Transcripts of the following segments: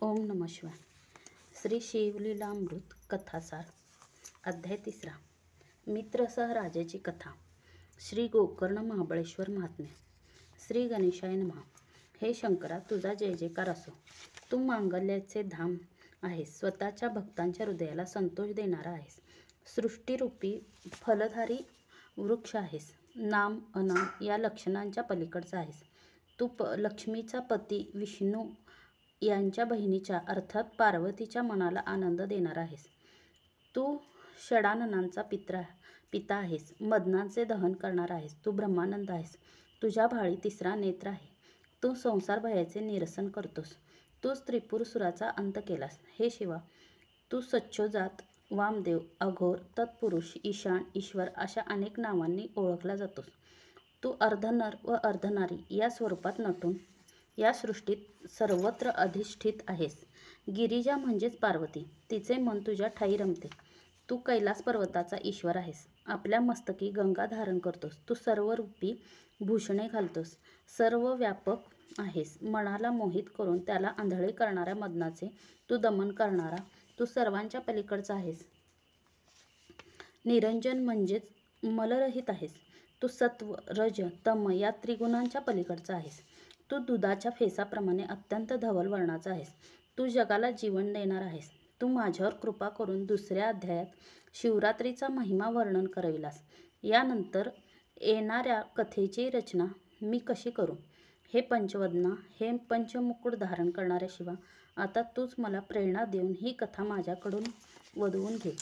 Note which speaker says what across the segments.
Speaker 1: ओम नमः शिवाय. श्री शिवलीलामृत कथासार. अध्याय 3. मित्रसह राजाची कथा. श्री गोकर्ण महाबळेश्वर महात्म्य. श्री गणेशाय नमः. हे शंकरा, तुझा जय जयकार असो. तू मांगल्याचे धाम आहेस. स्वतःच्या भक्तांच्या हृदयाला संतोष देणारा आहेस. सृष्टीरूपी फलधारी वृक्ष आहेस. नाम अनाम या लक्षणांच्या पलीकडचा आहेस. तू लक्ष्मीचा पती विष्णू यांच्या बहिणीच्या अर्थात पार्वतीच्या मनाला आनंद देणारा आहेस. तू षडाननांचा पिता आहेस. मदनांचे दहन करणारा आहेस. तू ब्रह्मानंद आहेस. तुझ्या भाळी 3रा नेत्र आहे. तू संसार भयाचे निरसन करतोस. तू त्रिपुरसुराचा अंत केलास. हे शिवा, तू सच्चोजात, वामदेव, अघोर, तत्पुरुष, ईशान, ईश्वर अशा अनेक नावांनी ओळखला जातोस. तू अर्धनर व अर्धनारी या स्वरूपात नटून या सृष्टीत सर्वत्र अधिष्ठित आहेस. गिरिजा म्हणजेच पार्वती. तिचे मन तुझ्या ठायी रमते. तू कैलास पर्वताचा ईश्वर आहेस. आपल्या मस्तकी गंगा धारण करतोस. तू सर्वरूपी भूषणे घालतोस. सर्व व्यापक आहेस. मनाला मोहित करून त्याला आंधळे करणाऱ्या मदनाचे तू दमन करणारा. तू सर्वांच्या पलीकडचा आहेस. निरंजन म्हणजेच मलरहित आहेस. तू सत्व, रज, तम या त्रिगुणांच्या पलीकडचा आहेस. तू दुधाच्या फेसाप्रमाणे अत्यंत धवल वर्णाचा आहेस. तू जगाला जीवन देणार आहेस. तू माझ्यावर कृपा करून 2ऱ्या अध्यायात शिवरात्रीचा महिमा वर्णन करविलास. यानंतर येणाऱ्या कथेची रचना मी कशी करू? हे पंचवदना, हे पंचमुकुट धारण करणाऱ्या शिवा, आता तूच मला प्रेरणा देऊन ही कथा माझ्याकडून वदवून घे.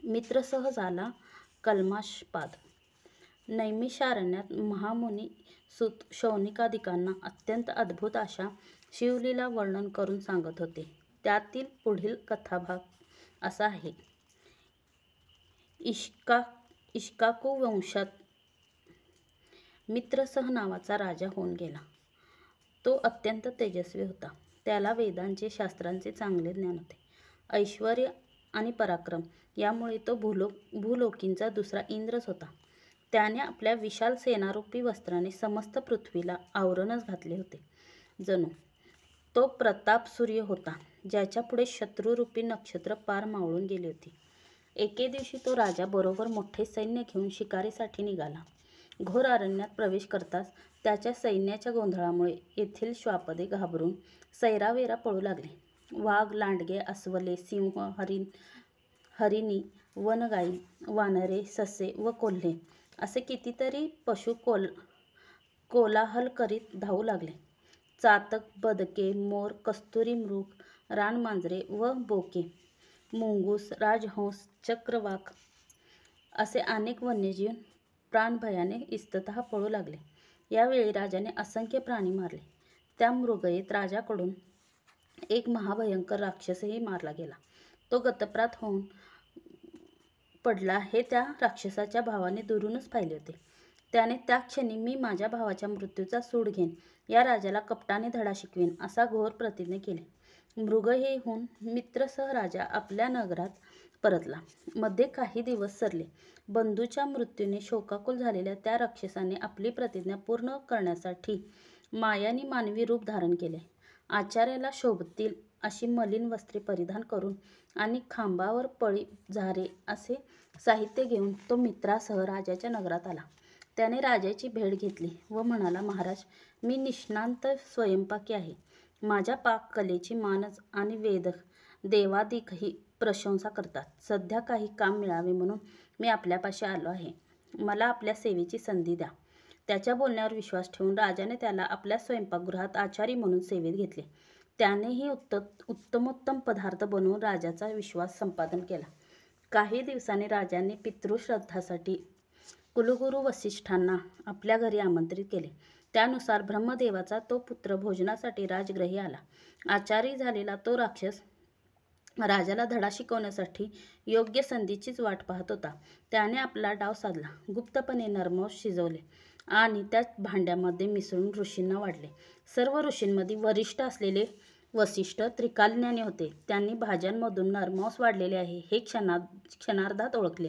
Speaker 1: मित्रसह झाला कल्माशपाद. नैमिषारण्यात महामुनी सुत शौनिकादिकांना अत्यंत अद्भुत अशा शिवलीला वर्णन करून सांगत होते. त्यातील पुढील कथाभाग असा आहे. इक्ष्वाकू वंशात मित्रसह नावाचा राजा होऊन गेला. तो अत्यंत तेजस्वी होता. त्याला वेदांचे, शास्त्रांचे चांगले ज्ञान होते. ऐश्वर्य आणि पराक्रम यामुळे तो भूलोकींचा 2रा इंद्रच होता. त्याने आपल्या विशाल सेनारूपी वस्त्राने समस्त पृथ्वीला आवरणच घातले होते. जणू तो प्रताप सूर्य होता, ज्याच्या पुढे शत्रुरूपी नक्षत्र पार मावळून गेली होती. एके दिवशी तो राजा बरोबर मोठे सैन्य घेऊन शिकारीसाठी निघाला. घोर अरण्यात प्रवेश करताच त्याच्या सैन्याच्या गोंधळामुळे येथील श्वापदे घाबरून सैरावैरा पळू लागले. वाघ, लांडगे, अस्वले, सिंह, हरिणी, वनगाई, वानरे, ससे व कोल्हे असे कितीतरी पशु कोलाहल करीत धावू लागले. चातक, बदके, मोर, कस्तुरी मृग, रानमांजरे व बोके, मुंगूस, राजहंस, चक्रवाक असे अनेक वन्यजीव प्राणभयाने इस्ततः पळू लागले. यावेळी राजाने असंख्य प्राणी मारले. त्या मृगयेत राजाकडून एक महाभयंकर राक्षसही मारला गेला. तो गतप्रात होऊन पडला हे त्या राक्षसाच्या भावाने दुरूनच पाहिले होते. त्याने त्या क्षणी मी माझ्या भावाच्या मृत्यूचा सूड घेईन, या राजाला कपटाने धडा शिकवीन असा घोर प्रतिज्ञा केली. मृगयेहून मित्रसह राजा आपल्या नगरात परतला. मध्ये काही दिवस सरले. बंधूच्या मृत्यूने शोकाकुल झालेल्या त्या राक्षसाने आपली प्रतिज्ञा पूर्ण करण्यासाठी मायानी मानवी रूप धारण केले. आचार्याला शोभतील अशी मलिन वस्त्रे परिधान करून आणि खांबावर पळी, झारे असे साहित्य घेऊन तो मित्रासह राजाच्या नगरात आला. त्याने राजाची भेट घेतली व म्हणाला, महाराज, मी निष्णांत स्वयंपाकी आहे. माझ्या पाककलेची मानस आणि देवादिकही प्रशंसा करतात. सध्या काही काम मिळावे म्हणून मी आपल्यापाशी आलो आहे. मला आपल्या सेवेची संधी द्या. त्याच्या बोलण्यावर विश्वास ठेवून राजाने त्याला आपल्या स्वयंपाकगृहात आचारी म्हणून सेवेत घेतले. त्यानेही उत्तमोत्तम पदार्थ बनवून राजाचा विश्वास संपादन केला. काही दिवसांनी राजाने पितृश्राद्धासाठी कुलगुरू वसिष्ठांना आपल्या घरी आमंत्रित केले. त्यानुसार ब्रह्मदेवाचा तो पुत्र भोजनासाठी राजगृही आला. आचारी झालेला तो राक्षस राजाला धडा शिकवण्यासाठी योग्य संधीचीच वाट पाहत होता. त्याने आपला डाव साधला. गुप्तपणे नरमांस शिजवले आणि त्या भांड्यामध्ये मिसळून ऋषींना वाढले. सर्व ऋषींमध्ये वरिष्ठ असलेले वसिष्ठ त्रिकालज्ञानी होते. त्यांनी भाज्यांमधून नरमांस वाढलेले आहे हे क्षणार्धात ओळखले.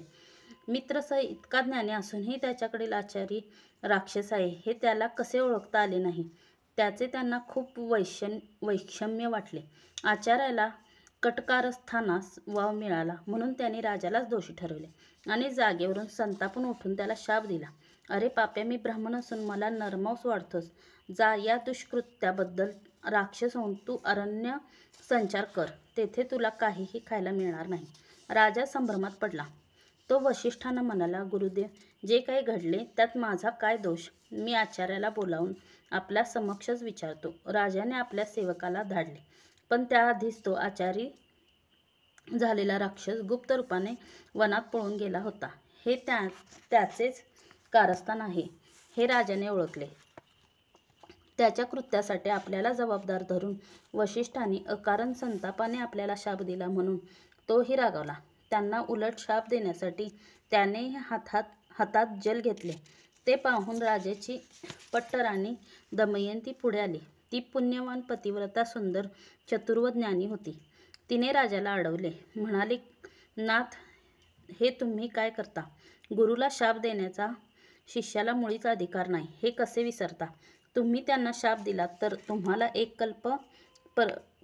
Speaker 1: मित्रसह इतका ज्ञानी असूनही त्याच्याकडील आचारी राक्षस आहे हे त्याला कसे ओळखता आले नाही त्याचे त्यांना खूप वैषम्य वाटले. आचार्याला कटकारस्थानास वाव मिळाला म्हणून त्यांनी राजालाच दोषी ठरवले आणि जागेवरून संतापून उठून त्याला शाप दिला. अरे पाप्या, मी ब्राह्मण असून मला नरमांस वाढतोस. जा, या दुष्कृत्याबद्दल राक्षस होऊन तू अरण्य संचार कर. तेथे तुला काहीही खायला मिळणार नाही. राजा संभ्रमात पडला. तो वसिष्ठांना म्हणाला, गुरुदेव, जे काही घडले त्यात माझा काय दोष? मी आचार्याला बोलावून आपल्या समक्षच विचारतो. राजाने आपल्या सेवकाला धाडले, पण त्याआधीच तो आचारी झालेला राक्षस गुप्त रूपाने वनात पळून गेला होता. हे त्याचेच कारस्थान आहे हे राजाने ओळखले. त्याच्या कृत्यासाठी आपल्याला जबाबदार धरून वसिष्ठांनी अकारण संतापाने आपल्याला शाप दिला म्हणून तोही रागावला. त्यांना उलट शाप देण्यासाठी त्याने हातात जल घेतले. ते पाहून राजाची पट्टराणी दमयंती पुढे आली. ती पुण्यवान, पतिव्रता, सुंदर, चतुर व ज्ञानी होती. तिने राजाला अडवले. म्हणाली, नाथ, हे तुम्ही काय करता? गुरुला शाप देण्याचा शिष्याला मुळीच अधिकार नाही. हे कसे विसरता? तुम्ही त्यांना शाप दिलात तर तुम्हाला एक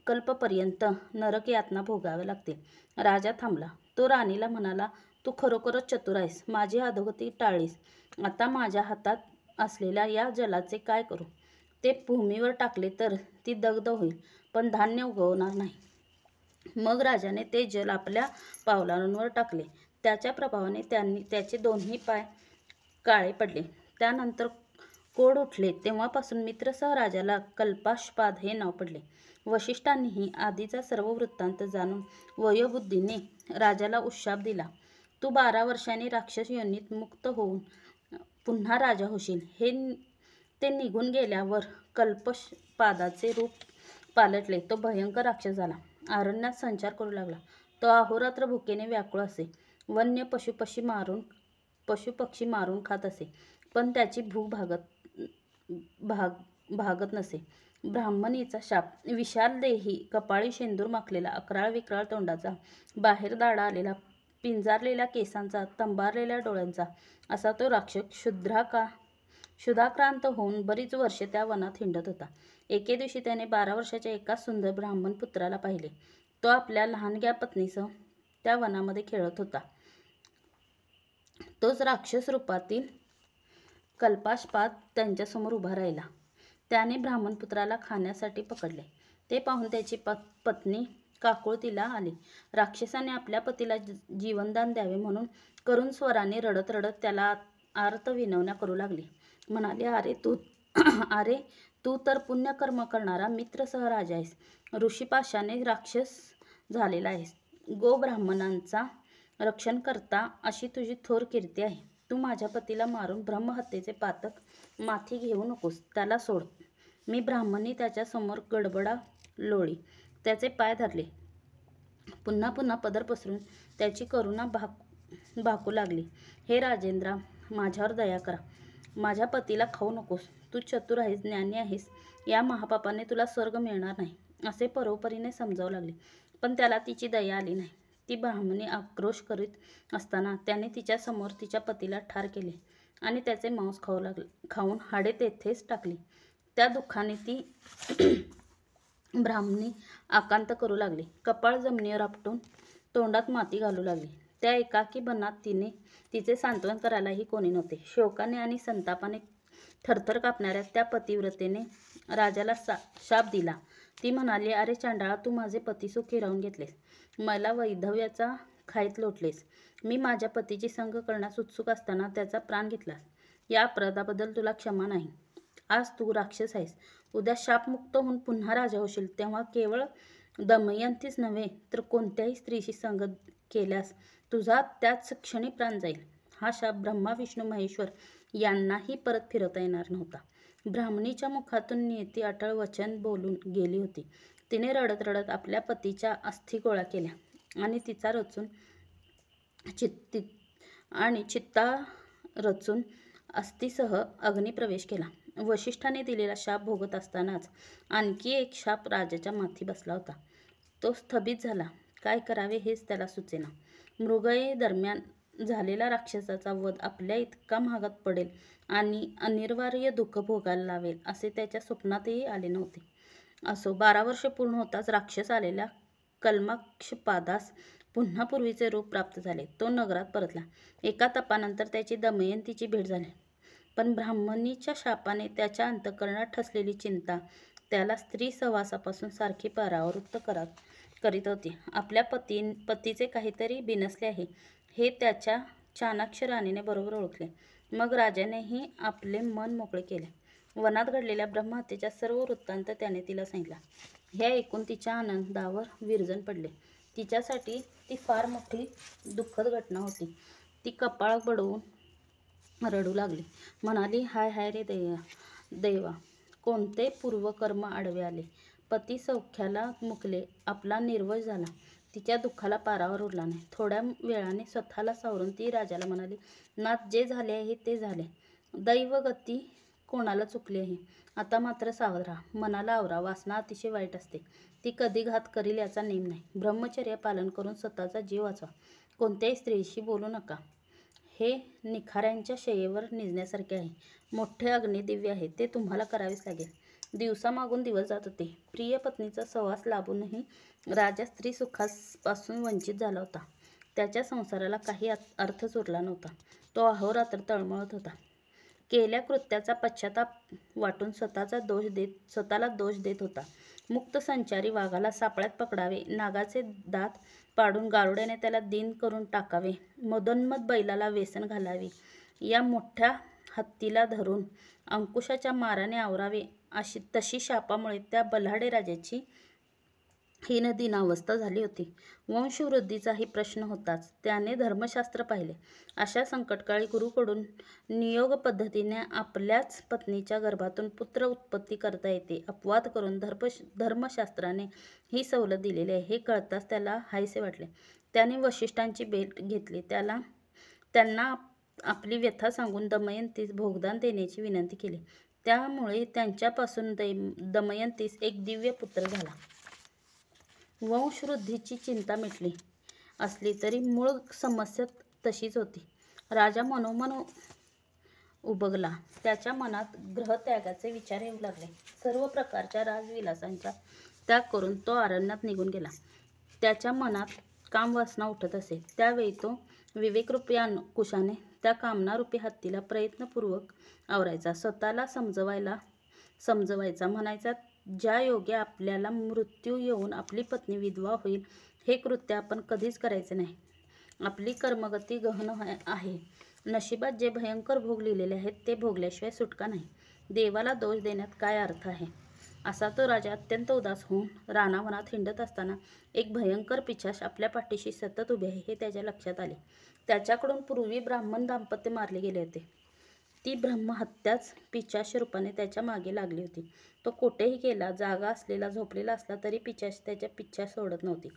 Speaker 1: कल्पपर्यंत नरक यातना भोगाव्या लागतील. राजा थांबला. तो राणीला म्हणाला, तू खरोखरच चतुर आहेस. माझी अधोगती टाळलीस. आता माझ्या हातात असलेल्या या जलाचे काय करू? ते भूमीवर टाकले तर ती दग्ध होईल, पण धान्य उगवणार नाही. मग राजाने ते जल आपल्या पावलांवर टाकले. त्याच्या प्रभावाने त्याचे दोन्ही पाय काळे पडले. त्यानंतर कोड उठले. तेव्हापासून मित्रसह राजाला कल्पाशपाद हे नाव पडले. वसिष्ठांनीही आधीचा सर्व वृत्तांत जाणून वयोबुद्धीने राजाला उशाप दिला. तू 12 वर्षांनी राक्षस योनीत मुक्त होऊन पुन्हा राजा होशील. ते निघून गेल्यावर कल्पशपादाचे रूप पालटले. तो भयंकर राक्षस झाला. अरण्यात संचार करू लागला. तो अहोरात्र भुकेने व्याकुळ असे. वन्य पशुपक्षी मारून खात असे, पण त्याची भूक भागत नसे. ब्राह्मणीचा शाप. विशाल देही, कपाळी शेंदूर माखलेला, अकराळ विक्राळ तोंडाचा, बाहेर दाढा आलेला, पिंजारलेल्या केसांचा, तंबारलेल्या डोळ्यांचा असा तो राक्षस क्षुधाक्रांत होऊन बरीच वर्षे त्या वनात हिंडत होता. एके दिवशी त्याने 12 वर्षाच्या एका सुंदर ब्राह्मण पुत्राला पाहिले. तो आपल्या लहानग्या पत्नीसह त्या वनामध्ये खेळत होता. तोच राक्षस रूपातील कल्पाशपाद त्यांच्यासमोर उभा राहिला. त्याने ब्राह्मणपुत्राला खाण्यासाठी पकडले. ते पाहून त्याची पत्नी काकुळतीला आली. राक्षसाने आपल्या पतीला जीवनदान द्यावे म्हणून करुण स्वराने रडत रडत त्याला आर्त विनवण्या करू लागली. म्हणाली, अरे तू तर पुण्यकर्म करणारा मित्रसह राजा आहेस. ऋषीपाशाने राक्षस झालेला आहेस. गोब्राह्मणांचा रक्षण करता अशी तुझी थोर कीर्ती आहे. तू माझ्या पतीला मारून ब्रह्महत्येचे पातक माथी घेऊ नकोस. त्याला सोड. मी ब्राह्मणी त्याच्या समोर गडबडा लोळी. त्याचे पाय धरले. पुन्हा पुन्हा पदर पसरून त्याची करुणा भाकू लागली. हे राजेंद्रा, माझ्यावर दया करा. माझ्या पतीला खाऊ नकोस. तू चतुर आहेस, ज्ञानी आहेस. या महापापाने तुला स्वर्ग मिळणार नाही असे परोपरीने समजावू लागले. पण त्याला तिची दया आली नाही. ती ब्राह्मणी आक्रोश करीत असताना त्याने तिच्या समोर तिच्या पतीला ठार केले आणि त्याचे मांस खाऊन हाडे तेथेच टाकली. त्या दुःखाने ती ब्राह्मणी आकांत करू लागली. कपाळ जमिनीवर आपटून तोंडात माती घालू लागली. त्या एकाकी बनात तिचे सांत्वन करायलाही कोणी नव्हते. शोकाने आणि संतापाने थरथर कापणाऱ्या त्या पतिव्रतेने राजाला शाप दिला. ती म्हणाली, अरे चांडाळा, तू माझे पती सुख हिरावून घेतलेस. मला वैधव्याचा खाईत लोटलेस. मी माझ्या पतीची संग करण्यास उत्सुक असताना त्याचा प्राण घेतलास. या अपराधाबद्दल तुला क्षमा नाही. आज तू राक्षस आहेस. उद्या शापमुक्त होऊन पुन्हा राजा होशील. तेव्हा केवळ दमयंतीच नव्हे तर कोणत्याही स्त्रीशी संगत केल्यास तुझा त्याच क्षणी प्राण जाईल. हा शाप ब्रह्मा, विष्णू, महेश्वर यांनाही परत फिरवता येणार नव्हता. ब्राह्मणीच्या मुखातून नियती अटळ वचन बोलून गेली होती. तिने रडत रडत आपल्या पतीच्या अस्थी गोळा केल्या आणि चित्ता रचून अस्थीसह अग्निप्रवेश केला. वसिष्ठाने दिलेला शाप भोगत असतानाच आणखी एक शाप राजाच्या माथी बसला होता. तो स्तंभित झाला. काय करावे हेच त्याला सुचेना. मृगये दरम्यान झालेला राक्षसाचा वध आपल्या इतका महागात पडेल आणि अनिवार्य दुःख भोगायला लावेल असे त्याच्या स्वप्नातही आले नव्हते. असो, 12 वर्ष पूर्ण होताच राक्षस आलेल्या कल्माक्षपादास पुन्हा पूर्वीचे रूप प्राप्त झाले. तो नगरात परतला. एका तपानंतर त्याची दमयंतीची भेट झाली. पण ब्राह्मणीच्या शापाने त्याच्या अंतःकरणात ठसलेली चिंता त्याला स्त्री सहवासापासून सारखी परावृत्त करीत होती. आपल्या पतीचे काहीतरी बिनसले आहे हे त्याच्या चाणाक्ष राणीने बरोबर ओळखले. मग राजानेही आपले मन मोकळे केले. वनात घडलेल्या ब्रह्महत्येचा सर्व वृत्तांत त्याने तिला सांगितला. हे ऐकून तिच्या आनंदावर विरजण पडले. तिच्यासाठी ती फार मोठी दुःखद घटना होती. ती कपाळ बडवून रडू लागली. म्हणाली, हाय हाय रे देवा, कोणते पूर्वकर्म आडवे आले. पती सौख्याला मुकले, आपला निर्वश झाला. तिच्या दुःखाला पारावर उरला नाही. थोड्या वेळाने स्वतःला सावरून ती राजाला म्हणाली, नाथ, जे झाले आहे ते झाले. दैवगती कोणाला चुकली आहे. आता मात्र सावध राहा. मनाला आवरा. वासना अतिशय वाईट असते. ती कधी घात करील याचा नेम नाही. ब्रह्मचर्य पालन करून स्वतःचा जीव वाचवा. कोणत्याही स्त्रीशी बोलू नका. हे निखाऱ्यांच्या शयेवर निजण्यासारखे आहे. मोठे अग्निदिव्य आहे, ते तुम्हाला करावेच लागेल. दिवसामागून दिवस जात होते. प्रिय पत्नीचा सहवास लाभूनही राजा स्त्री सुखापासून वंचित झाला होता. त्याच्या संसाराला काही अर्थच उरला नव्हता. तो अहोरात्र तळमळत होता. केल्या कृत्याचा पश्चाताप वाटून स्वतःला दोष देत होता. मुक्त संचारी वाघाला सापळ्यात पकडावे, नागाचे दात पाडून गारुड्याने त्याला दिन करून टाकावे, मदोन्मत बैलाला वेसन घालावे, या मोठ्या हत्तीला धरून अंकुशाच्या माराने आवरावे, तशी शापामुळे त्या बलाढ्य राजाची हीनदीनावस्था झाली होती. वंशवृद्धीचाही प्रश्न होताच. त्याने धर्मशास्त्र पाहिले. अशा संकटकाळी गुरुकडून नियोग पद्धतीने आपल्याच पत्नीच्या गर्भातून पुत्र उत्पत्ती करता येते अपवाद करून धर्मशास्त्राने ही सवलत दिलेली आहे हे कळताच त्याला हायसे वाटले. त्याने वसिष्ठांची भेट घेतली. त्यांना आपली व्यथा सांगून दमयंतीस भोगदान देण्याची विनंती केली. त्यामुळे त्यांच्यापासून दमयंतीस एक दिव्य पुत्र झाला. वंशवृद्धीची चिंता मिटली असली तरी मूळ समस्या तशीच होती. राजा मनोमन उबगला. त्याच्या मनात ग्रहत्यागाचे विचार येऊ लागले. सर्व प्रकारच्या राजविलासांचा त्याग करून तो अरण्यात निघून गेला. त्याच्या मनात कामवासना उठत असे. त्यावेळी तो विवेकरूपी अंकुशाने त्या कामनारूपी हत्तीला प्रयत्नपूर्वक आवरायचा. स्वतःला समजवायचा. म्हणायचा, ज्या योगे आपल्याला मृत्यू येऊन आपली पत्नी विधवा होईल हे कृत्य आपण कधीच करायचे नाही. आपली कर्मगती गहन आहे. नशिबात जे भयंकर भोग लिहिलेले आहेत ते भोगल्याशिवाय सुटका नाही. देवाला दोष देण्यात काय अर्थ आहे. असा तो राजा अत्यंत उदास होऊन रानावनात हिंडत असताना एक भयंकर पिशाच आपल्या पाठीशी सतत उभे आहे हे त्याच्या लक्षात आले. त्याच्याकडून पूर्वी ब्राह्मण दाम्पत्य मारले गेले होते. ती ब्रह्महत्याच पिशाच रूपाने त्याच्या मागे लागली होती. तो कोठेही गेला, जागा असलेला, झोपलेला असला तरी पिशाच त्याच्या पिच्छा सोडत नव्हती.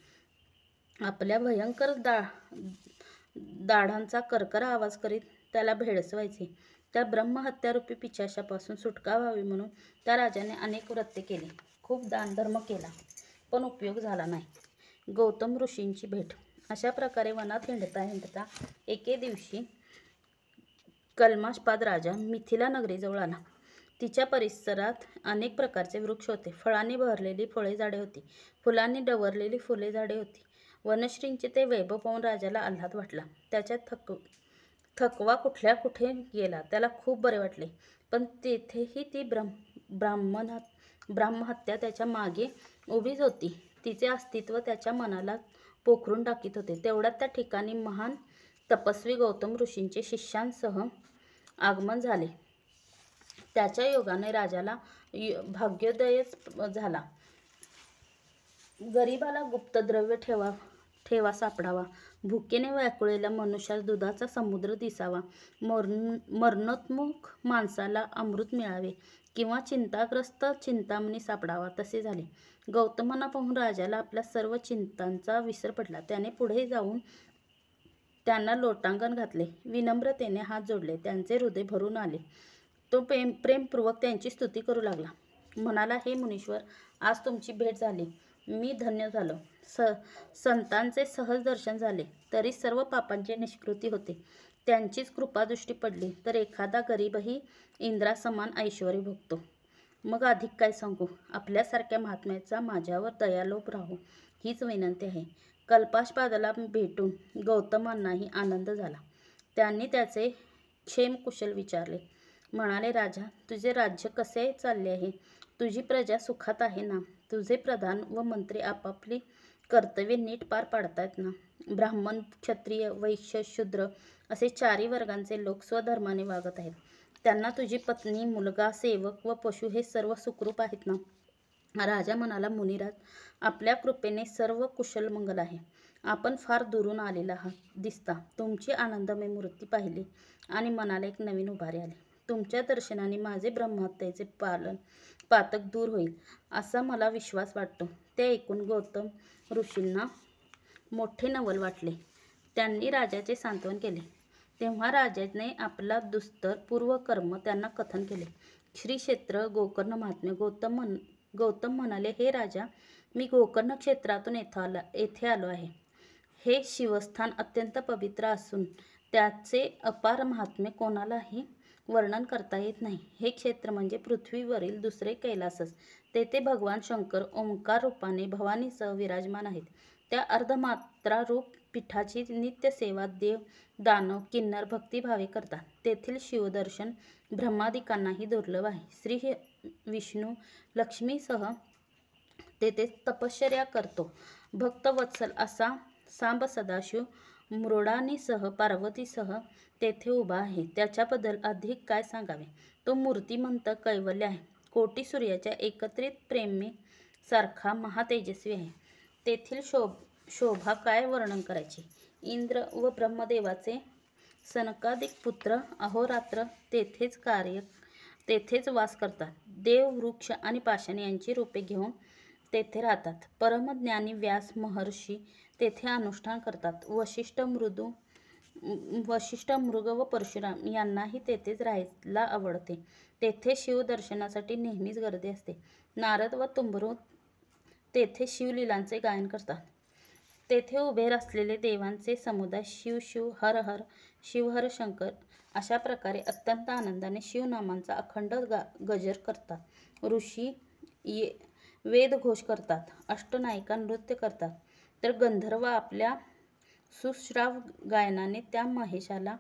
Speaker 1: आपल्या भयंकर दाढांचा करकरा आवाज करीत त्याला भेडसवायचे. त्या ब्रह्महत्यारूपी पिशाचापासून सुटका व्हावी म्हणून त्या राजाने अनेक व्रते केली, खूप दानधर्म केला, पण उपयोग झाला नाही. गौतम ऋषींची भेट. अशा प्रकारे वनात हिंडता एके दिवशी कल्माषपाद राजा मिथिला नगरीजवळ आला. तिच्या परिसरात अनेक प्रकारचे वृक्ष होते. फळांनी बहरलेली फळे झाडे होती. फुलांनी डवरलेली फुले झाडे होती. वनश्रींचे ते वैभव पाहून राजाला आल्हाद वाटला. त्याच्या थकवा कुठे गेला. त्याला खूप बरे वाटले. पण तेथेही ती ब्रह्महत्या त्याच्या मागे उभीच होती. तिचे अस्तित्व त्याच्या मनाला पोखरून टाकीत होते. तेवढ्यात त्या ठिकाणी महान तपस्वी गौतम ऋषींचे शिष्यांसह आगमन झाले. त्याच्या योगाने राजाला भाग्योदयच झाला. गरिबाला गुप्तद्रव्य ठेवा सापडावा, भुकेने व्याकुळलेल्या मनुष्यास दुधाचा समुद्र दिसावा, मरणोन्मुख माणसाला अमृत मिळावे किंवा चिंताग्रस्त चिंतामणी सापडावा, तसे झाले. गौतमांना पाहून राजाला आपल्या सर्व चिंतांचा विसर पडला. त्याने पुढे जाऊन त्यांना लोटांगण घातले. विनम्रतेने हात जोडले. त्यांचे हृदय भरून आले. तो प्रेमपूर्वक त्यांची स्तुती करू लागला. म्हणाला, हे मुनीश्वर, आज तुमची भेट झाली मी धन्य झालो. संतांचे सहज दर्शन झाले तरी सर्व पापांची निष्कृती होते. त्यांचीच कृपादृष्टी पडली तर एखादा गरीबही इंद्रासमान ऐश्वर्य भोगतो. मग अधिक काय सांगू. आपल्यासारख्या महात्म्याचा माझ्यावर दयालोभ राहो हीच विनंती आहे. कल्पाशपादाला भेटून गौतमांनाही आनंद झाला. त्यांनी त्याचे क्षेमकुशल विचारले. म्हणाले, राजा, तुझे राज्य कसे चालले आहे? तुझी प्रजा सुखात आहे ना? तुझे प्रधान व मंत्री आपापली कर्तव्ये नीट पार पाडतायत ना? ब्राह्मण, क्षत्रिय, वैश्य, शूद्र असे चारही वर्गांचे लोक स्वधर्माने वागत आहेत. त्यांना तुझी पत्नी, मुलगा, सेवक व पशु हे सर्व सुखरूप आहेत ना? राजा म्हणाला, मुनिराज, आपल्या कृपेने सर्व कुशल मंगल आहे. आपण फार दुरून आलेला दिसता. तुमची आनंदमय मूर्ती पाहिली आणि मनाला एक नवीन उभारी आली. तुमच्या दर्शनाने माझे ब्रह्महत्येचे पातक दूर होईल असा मला विश्वास वाटतो. ते ऐकून गौतम ऋषींना मोठे नवल वाटले. त्यांनी राजाचे सांत्वन केले. तेव्हा राजाने आपला दुस्तर पूर्वकर्म त्यांना कथन केले. श्री क्षेत्र गोकर्ण महात्म्य. गौतम म्हणाले, हे राजा, मी गोकर्ण क्षेत्रातून येथे आलो आहे. हे शिवस्थान अत्यंत पवित्र असून त्याचे अपार महात्म्य कोणालाही वर्णन करता येत नाही. हे क्षेत्र म्हणजे पृथ्वीवरील दुसरे कैलासच. तेथे भगवान शंकर ओंकार रूपाने भवानीसह विराजमान आहेत. त्या अर्धमात्रारूप पीठाची नित्य सेवा देव, दानव, किन्नर भक्तिभावे करतात. तेथील शिवदर्शन ब्रह्मादिकांनाही दुर्लभ आहे. श्री विष्णू लक्ष्मीसह तेथे तपश्चर्या करतो. भक्तवत्सल असा सांब सदाशिव मृडानीसह पार्वतीसह तेथे उभा आहे. त्याच्याबद्दल अधिक काय सांगावे. तो मूर्तिमंत कैवल्य आहे. कोटी सूर्याच्या एकत्रित प्रेमे सारखा महातेजस्वी आहे. तेथील शोभा काय वर्णन करायची. इंद्र व ब्रह्मदेवाचे सनकादिक पुत्र अहोरात्र तेथेच वास करतात. देव, वृक्ष आणि पाषाण यांची रूपे घेऊन तेथे राहतात. परमज्ञानी व्यास महर्षी तेथे अनुष्ठान करतात. वशिष्ठ, मृग व परशुराम यांनाही तेथेच राहायला आवडते. तेथे शिवदर्शनासाठी नेहमीच गर्दी असते. नारद व तुंबरू तेथे शिवलीलांचे गायन करतात. तेथे उभे असलेले देवांचे समुदाय शिव शिव, हर हर, शिव हर शंकर अशा प्रकारे अत्यंत आनंदाने शिवनामांचा अखंड गजर करतात. ऋषी वेदघोष करतात. अष्टनायिका नृत्य करतात. तर गंधर्व आपल्या सुश्राव गायनाने त्या महेशाला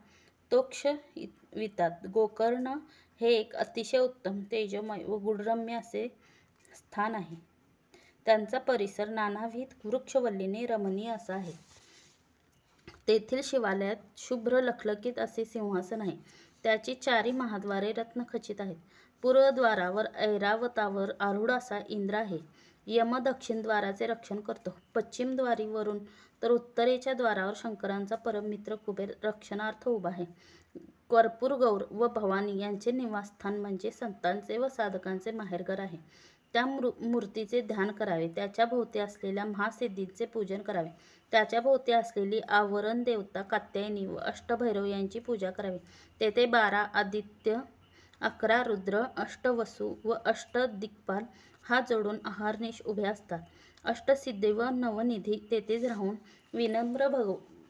Speaker 1: तोषवितात. गोकर्ण हे एक अतिशय उत्तम, तेजोमय व गुणरम्य असे स्थान आहे. त्यांचा परिसर नानाविध वृक्षवल्लीने रमणीय असा आहे. तेथील शिवालयात शुभ्र लखलखीत असे सिंहासन आहे. त्याची चारी महाद्वारे रत्नखचित आहेत. पूर्वद्वारावर ऐरावतावर आरूढ असा इंद्र आहे. यम दक्षिण द्वाराचे रक्षण करतो. पश्चिम द्वारीवरून तर उत्तरेच्या द्वारावर शंकरांचा परममित्र कुबेर रक्षणार्थ उभा आहे. कर्पूरगौर व भवानी यांचे निवासस्थान म्हणजे संतांचे व साधकांचे माहेरघर आहे. त्या मूर्तीचे ध्यान करावे. त्याच्या भोवती असलेल्या महासिद्धींचे पूजन करावे. त्याच्या भोवती असलेली आवरण देवता कात्यायनी व अष्टभैरव यांची पूजा करावी. तेथे 12 आदित्य, 11 रुद्र, 8 वसु व 8 दिक्पाल हात जोडून अहर्निश उभे असतात. अष्टसिद्धी व नवनिधी तेथेच राहून विनम्र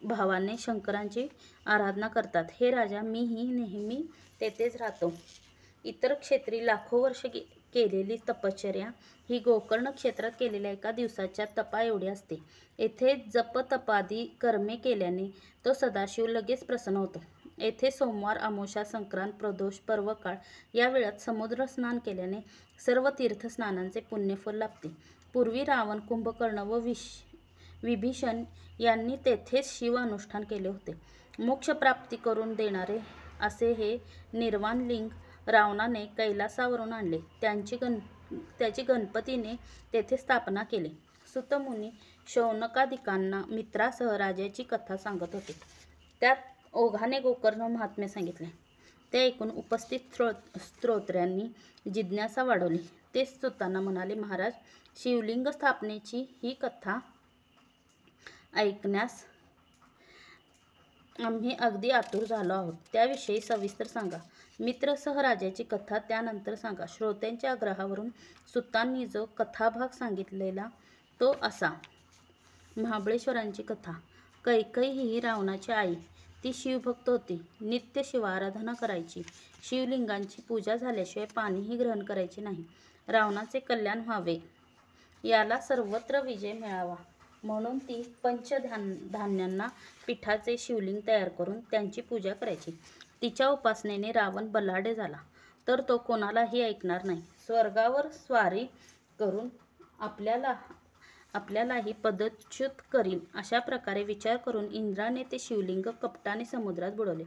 Speaker 1: भावाने शंकरांची आराधना करतात. हे राजा, मीही नेहमी तेथेच राहतो. इतर क्षेत्री लाखो वर्ष केलेली तपश्चर्या ही गोकर्ण क्षेत्रात केलेल्या एका दिवसाच्या तपा एवढी असते. येथे जप तपादी कर्मे केल्याने तो सदाशिव लगेच प्रसन्न होतो. येथे सोमवार, अमावस्या, संक्रांत, प्रदोष, पर्वकाळ या वेळात समुद्र स्नान केल्याने सर्व तीर्थस्नानांचे पुण्यफल लाभते. पूर्वी रावण, कुंभकर्ण व विभीषण यांनी तेथेच शिव अनुष्ठान केले होते. मोक्षप्राप्ती करून देणारे असे हे निर्वाण लिंग रावणाने कैलासावरून आणले. त्याची गणपतीने तेथे स्थापना केली. सुतमुनी शौनकादिकांना मित्रासह राजाची कथा सांगत होते. त्यात ओघाने गोकर्ण महात्म्य सांगितले. ते ऐकून उपस्थित श्रोत्र्यांनी जिज्ञासा वाढवली. ते सुतांना म्हणाले, महाराज, शिवलिंग स्थापनेची ही कथा ऐकण्यास आम्ही अगदी आतुर झालो आहोत. त्याविषयी सविस्तर सांगा. मित्रसह राजाची कथा त्यानंतर सांगा. श्रोत्यांच्या आग्रहावरून सुतांनी जो कथाभाग सांगितलेला तो असा. महाबळेश्वरांची कथा. कैकेयी ही रावणाची आई. ती शिवभक्त होती. नित्य शिवाराधना करायची. शिवलिंगांची पूजा झाल्याशिवाय पाणीही ग्रहण करायचे नाही. रावणाचे कल्याण व्हावे, याला सर्वत्र विजय मिळावा म्हणून ती पंचधान्यांना पिठाचे शिवलिंग तयार करून त्यांची पूजा करायची. तिच्या उपासनेने रावण बलाढ्य झाला, तर तो कोणालाही ऐकणार नाही. स्वर्गावर स्वारी करून आपल्यालाही पदच्युत करीन, अशा प्रकारे विचार करून इंद्राने ते शिवलिंग कपटाने समुद्रात बुडवले.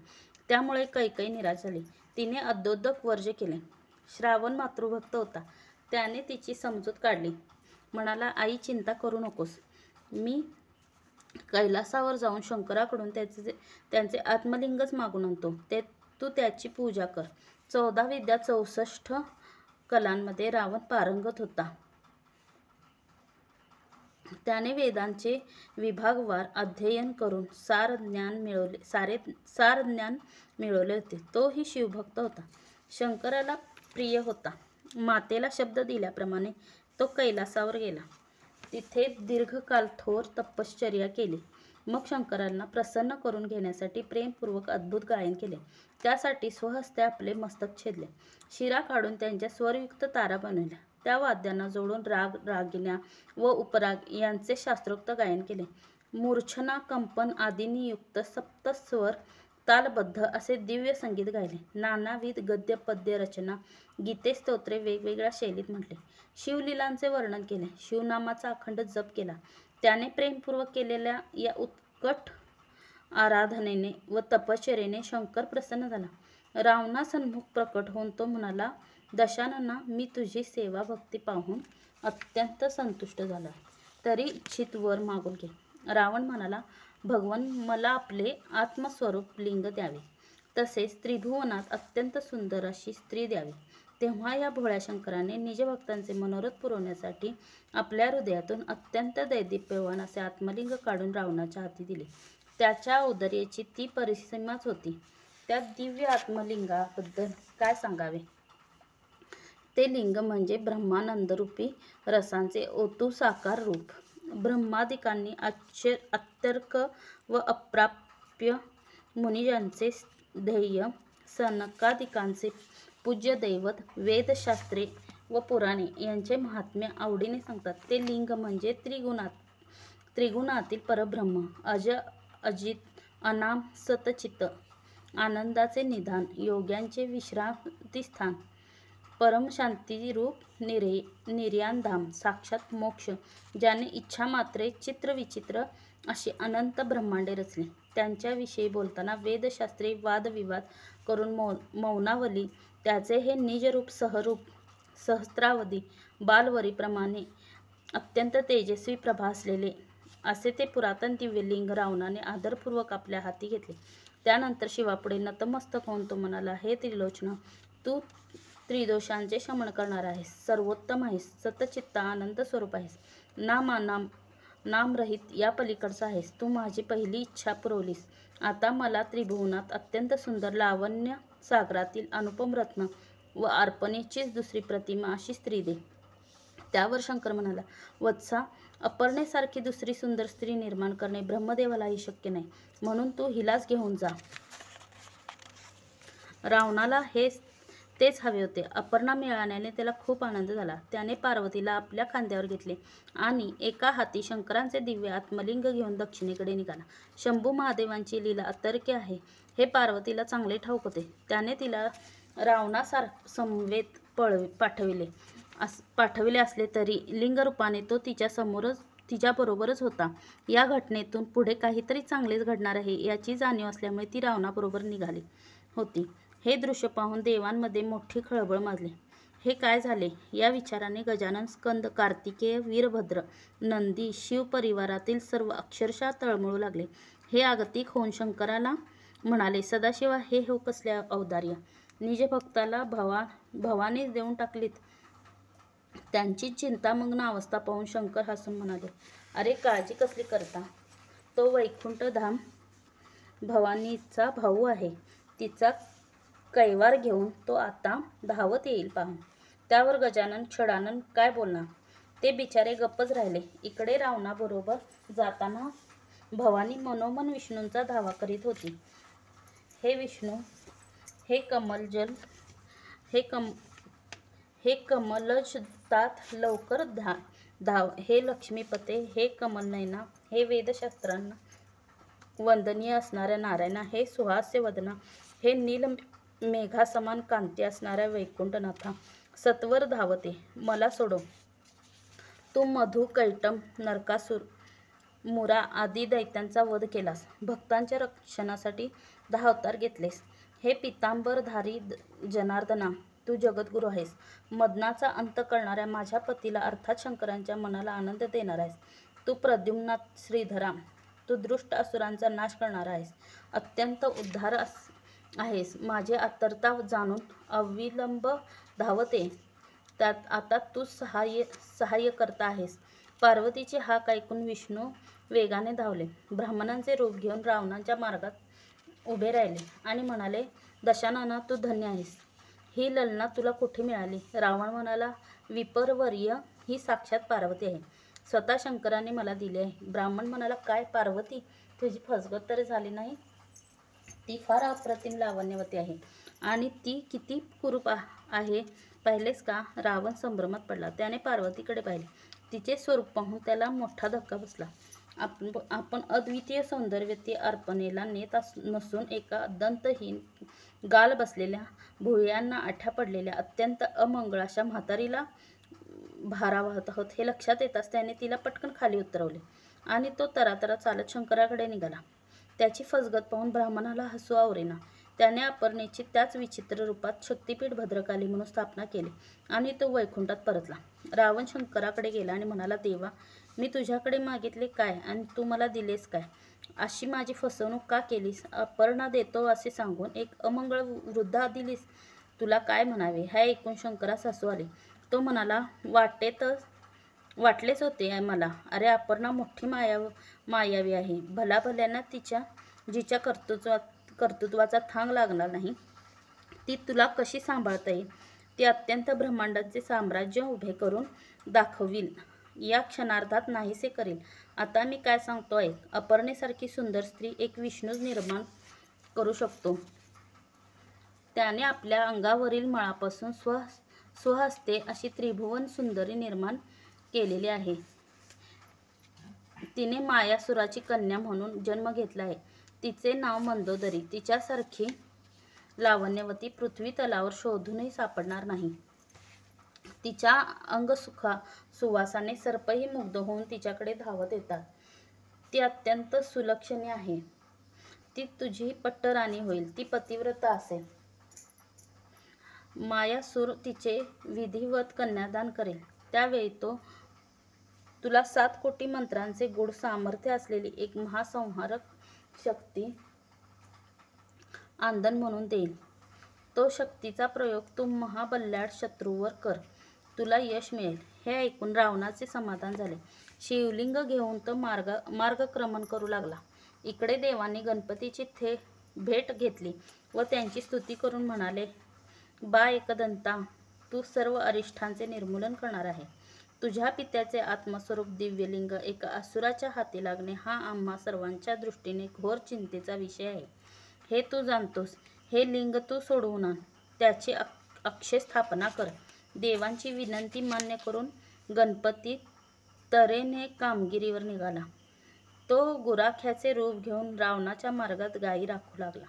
Speaker 1: त्यामुळे कैकेयी निराश झाली. तिने अद्योदक वर्ज केले. श्रावण मातृभक्त होता. त्याने तिची समजूत काढली. म्हणाला, आई, चिंता करू नकोस. मी कैलासावर जाऊन शंकराकडून त्यांचे आत्मलिंगच मागून आणतो. तू त्याची पूजा कर. 14 विद्या 64 कलांमध्ये रावण पारंगत होता. त्याने वेदांचे विभागवार अध्ययन करून सार ज्ञान मिळवले होते. तोही शिवभक्त होता. शंकराला प्रिय होता. मातेला शब्द दिल्याप्रमाणे तो कैलासावर गेला. तिथे दीर्घकाल थोर तपश्चर्या केली. मग शंकरांना प्रसन्न करून घेण्यासाठी प्रेमपूर्वक अद्भुत गायन केले. त्यासाठी स्वहस्ते आपले मस्तक छेदले. शिरा काढून त्यांच्या स्वरयुक्त तारा बनवल्या. त्या वाद्यांना जोडून राग, रागिण्या व उपराग यांचे शास्त्रोक्त गायन केले. मूर्छना, कंपन आदींनी युक्त सप्तस्वर तालबद्ध असे दिव्य संगीत गायले. नानाविध गद्य पद्य रचना, गीते, स्तोत्रे वेगवेगळ्या शैलीत म्हटले. शिवलीलांचे वर्णन केले. शिवनामाचा अखंड जप केला. त्याने प्रेमपूर्वक केलेल्या या उत्कट आराधनेने व तपश्चर्येने शंकर प्रसन्न झाला. रावणासन्मुख प्रकट होऊन तो म्हणाला, दशानना, मी तुझी सेवा भक्ती पाहून अत्यंत संतुष्ट झाला. तरी इच्छित वर मागून घे. रावण म्हणाला, भगवन, मला आपले आत्मस्वरूप लिंग द्यावे. तसेच त्रिभुवनात अत्यंत सुंदर अशी स्त्री द्यावी. तेव्हा या भोळ्या शंकराने निजभक्तांचे मनोरथ पुरवण्यासाठी आपल्या हृदयातून अत्यंत दैदिप्यवान असे आत्मलिंग काढून रावणाच्या हाती दिले. त्याच्या औदार्याची ती परिसीमाच होती. त्या दिव्य आत्मलिंगाबद्दल काय सांगावे. ते लिंग म्हणजे ब्रह्मानंदरूपी रसांचे ओतू साकार रूप. ब्रह्मादिकांनी अत्यर्क व अप्राप्य मुनिजांचे ध्येय, सनकादिकांचे पूज्य दैवत, वेदशास्त्रे व पुराणे यांचे महात्म्य आवडीने सांगतात. ते लिंग म्हणजे त्रिगुणातील परब्रह्म, अजित, अनाम, सतचित, आनंदाचे निधान, योग्यांचे विश्रांतीस्थान, परमशांतीरूप निर्याणधाम, साक्षात मोक्ष, ज्याने इच्छामात्रे चित्रविचित्र अशी अनंत ब्रह्मांडे रचली. त्यांच्याविषयी बोलताना वेदशास्त्रे वादविवाद करून मौनावली त्याचे हे निजरूप सहस्रावधी बालवरीप्रमाणे अत्यंत तेजस्वी प्रभा असलेले असे ते पुरातन दिव्य लिंग रावणाने आदरपूर्वक आपल्या हाती घेतले. त्यानंतर शिवापुढे नतमस्तक होऊन तो म्हणाला, हे त्रिलोचना, तू त्रिदोषांचे शमन करणार आहेस, सर्वोत्तम आहेस, सतचित्त आनंद स्वरूप आहेस, नामरहित या पलीकडचा आहेस. तू माझी पहिली इच्छा पुरवलीस. आता मला त्रिभुवनात अत्यंत सुंदर लावण्य सागरातील अनुपम रत्न व अर्पणेचीच दुसरी प्रतिमा अशी स्त्री दे. त्यावर शंकर म्हणाला, वत्सा, अपर्णेसारखी दुसरी सुंदर स्त्री निर्माण करणे ब्रह्मदेवालाही शक्य नाही, म्हणून तू हिलाच घेऊन जा. रावणाला तेच हवे होते. अपर्णा मिळाल्याने त्याला खूप आनंद झाला. त्याने पार्वतीला आपल्या खांद्यावर घेतले आणि एका हाती शंकरांचे दिव्य आत्मलिंग घेऊन दक्षिणेकडे निघाला. शंभू महादेवांची लीला अतर्क्य आहे हे पार्वतीला चांगले ठाऊक होते. त्याने तिला रावणासमवेत पाठविले असले तरी लिंगरूपाने तो तिच्याबरोबरच होता. या घटनेतून पुढे काहीतरी चांगलेच घडणार आहे याची जाणीव असल्यामुळे ती रावणाबरोबर निघाली होती. हे दृश्य पाहून देवांमध्ये मोठी खळबळ माजली. हे काय झाले या विचाराने गजानन, स्कंद, कार्तिकेय, वीरभद्र, नंदी, शिव परिवारातील सर्व अक्षरशः तळमळू लागले. हे आगतिक होऊन शंकराला म्हणाले, सदाशिवा, हे हो कसले औदार्य. निजभक्ताला भवानीच देऊन टाकलीत. त्यांची चिंतामग्न अवस्था पाहून शंकर हसून म्हणाले, अरे, काळजी कसली करता. तो वैकुंठधाम भवानीचा भाऊ आहे. तिचा कैवार घेऊन तो आता धावत येईल पहा. त्यावर गजानन, क्षडानन काय बोलणार. ते बिचारे गप्पच राहिले. इकडे रावणाबरोबर जाताना भवानी मनोमन विष्णूंचा धावा करीत होती. हे विष्णू, हे कमलजल, हे कमलज तात, लवकर धाव. हे लक्ष्मीपते, हे कमलनयना, हे वेदशास्त्रांना वंदनीय असणाऱ्या नारायणा, हे सुहास्य वदना, हे नील मेघासमान कांती असणाऱ्या वैकुंठनाथा, सत्वर धावते, मला सोडव. तू मधु, कैटम, नरकासुर, मुरा आदी दैत्यांचा वध केलास. भक्तांच्या रक्षणासाठी 10 अवतार घेतलेस. हे पितांबरधारी जनार्दना, तू जगद्गुरू आहेस. मदनाचा अंत करणाऱ्या माझ्या पतीला अर्थात शंकरांच्या मनाला आनंद देणार आहेस. तू प्रद्युम्नात श्रीधरा, तू दृष्ट असुरांचा नाश करणारा आहेस. अत्यंत उद्धार आहेस. माझी आर्तता जाणून अविलंब धावते. त्यात आता तू सहाय्य करता आहेस. पार्वतीची हाक ऐकून विष्णू वेगाने धावले. ब्राह्मणांचे रूप घेऊन रावणाच्या मार्गात उभे राहिले आणि म्हणाले, दशानना, तू धन्य आहेस. ही ललना तुला कुठे मिळाली? रावण म्हणाला, विप्रवर्य, ही साक्षात पार्वती आहे. स्वतः शंकराने मला दिली आहे. ब्राह्मण म्हणाला, काय पार्वती? तुझी फसगत तर झाली नाही? ती फार अप्रतिम लावण्यवती आहे आणि ती किती कुरूप आहे पाहिलेस का? रावण संभ्रमात पडला. त्याने पार्वतीकडे पाहिले. तिचे स्वरूप पाहून त्याला मोठा धक्का बसला. आपण अद्वितीय सौंदर्य ती अर्पणेला नेत नसून एका दंतहीन, गाल बसलेल्या, भुवयांना आठ्या पडलेल्या, अत्यंत अमंगळ अशा म्हातारीला भारावत आहोत हे लक्षात येताच त्याने तिला पटकन खाली उतरवले आणि तो तरातरा चालत शंकराकडे निघाला. त्याची फसगत पाहून ब्राह्मणाला हसू आवरेना. त्याने अपर्णेची त्याच विचित्र रूपात शक्तिपीठ भद्रकाली म्हणून स्थापना केली आणि तो वैकुंठात परतला. रावण शंकराकडे गेला आणि म्हणाला, देवा, मी तुझ्याकडे मागितले काय आणि तू मला दिलेस काय? अशी माझी फसवणूक का केलीस? अपर्णा देतो असे सांगून एक अमंगळ वृद्धा दिलीस. तुला काय म्हणावे? हे ऐकून शंकरास हसू आले. तो म्हणाला, वाटलेच होते मला. अरे, अपर्णा मोठी मायावी आहे. भल्याभल्यांना जिच्या कर्तृत्वाचा थांग लागणार नाही, ती तुला कशी सांभाळता येईल? ती अत्यंत ब्रह्मांडाचे साम्राज्य उभे करून दाखवील. या क्षणार्धात नाहीसे करील. आता मी काय सांगतो ऐक. अपर्णेसारखी सुंदर स्त्री एक विष्णूच निर्माण करू शकतो. त्याने आपल्या अंगावरील मळापासून स्वहस्ते अशी त्रिभुवन सुंदरी निर्माण केलेली आहे. तिने मायासुराची कन्या म्हणून जन्म घेतला आहे. तिचे नाव मंदोदरी. तिच्यासारखी लावण्यवती पृथ्वी तलावर शोधूनही सापडणार नाही. तिच्या अंगसुवासाने सर्पही मुग्ध होऊन तिच्याकडे धावत येतात. ती अत्यंत सुलक्षणी आहे. ती तुझी पट्टराणी होईल. ती पतिव्रता असेल. मायासूर तिचे विधिवत कन्यादान करेल. त्यावेळी तो तुला 7 कोटी मंत्रांचे गूढ सामर्थ्य असलेली एक महासंहारक शक्ती आंदण म्हणून देईल. तो शक्तीचा प्रयोग तू महाबल्याढ शत्रूवर कर. तुला यश मिळेल. हे ऐकून रावणाचे समाधान झाले. शिवलिंग घेऊन तो मार्गक्रमण करू लागला. इकडे देवाने गणपतीची भेट घेतली व त्यांची स्तुती करून म्हणाले, बा एकदंता, तू सर्व अरिष्टांचे निर्मूलन करणार आहे. तुझ्या पित्याचे आत्मस्वरूप दिव्यलिंग एका असुराच्या हाती लागणे हा आम्हा सर्वांच्या दृष्टीने घोर चिंतेचा विषय आहे. हे तू जाणतोस. हे लिंग तू सोडवून आण. त्याची अक्षय स्थापना कर. देवांची विनंती मान्य करून गणपती तऱ्हेने कामगिरीवर निघाला. तो गुराख्याचे रूप घेऊन रावणाच्या मार्गात गायी राखू लागला.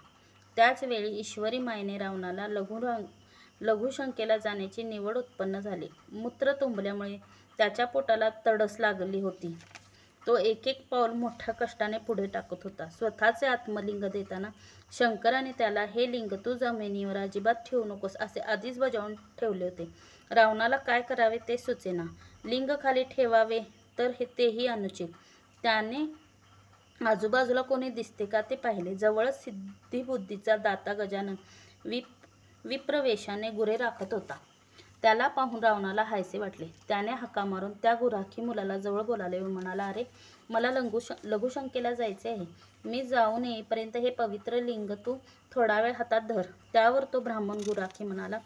Speaker 1: त्याच वेळी ईश्वरी मायेने रावणाला लघुशंकेला जाण्याची निवड उत्पन्न झाली. मूत्र तुंबल्यामुळे त्याच्या पोटाला तडस लागली होती. तो एक पाऊल मोठ्या कष्टाने पुढे टाकत होता. स्वतःचे आत्मलिंग देताना शंकराने त्याला, हे लिंग तू जमिनीवर अजिबात ठेवू नकोस असे आधीच बजावून ठेवले होते. रावणाला काय करावे ते सुचेना. लिंग खाली ठेवावे तर तेही अनुचित. त्याने आजूबाजूला कोणी दिसते का ते पाहिले. जवळच सिद्धिबुद्धीचा दाता गजानन विप्रवेशाने गुरे राखत होता. त्याला पाहून रावणाला हायसे वाटले. त्याने हाका मारून त्या गुराखी मुलाला जवळ बोलावले व म्हणाला, अरे, मला लघुशंकेला जायचे आहे. मी जाऊन येईपर्यंत हे पवित्र लिंग तू थोडा वेळ हातात धर. त्यावर तो ब्राह्मण गुराखी म्हणाला,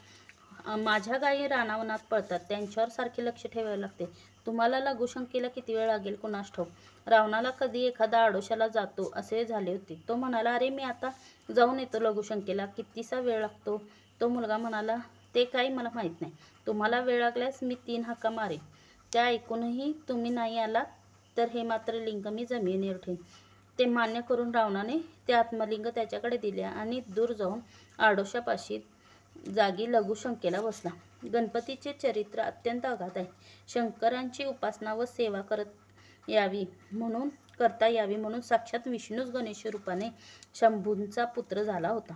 Speaker 1: माझ्या गायी रानावनात पळतात, त्यांच्यावर सारखे लक्ष ठेवावे लागते. तुम्हाला लघुशंकेला किती वेळ लागेल कुणास ठाऊक. रावणाला कधी एखादा आडोशाला जातो असे झाले होते. तो म्हणाला, अरे मी आता जाऊन येतो लघुशंकेला, कितीसा वेळ लागतो. तो मुलगा म्हणाला, ते काही मला माहीत नाही. तुम्हाला वेळ लागल्यास मी 3 हाका मारेन. त्या ऐकूनही तुम्ही नाही आलात तर हे मात्र लिंग मी जमिनीवर ठेवीन. ते मान्य करून रावणाने ते आत्मलिंग त्याच्याकडे दिले आणि दूर जाऊन आडोशापाशी जागी लघुशंकेला बसला. गणपतीचे चरित्र अत्यंत अगाध आहे. शंकरांची उपासना व सेवा करता यावी म्हणून साक्षात विष्णूच गणेश रूपाने शंभूंचा पुत्र झाला होता.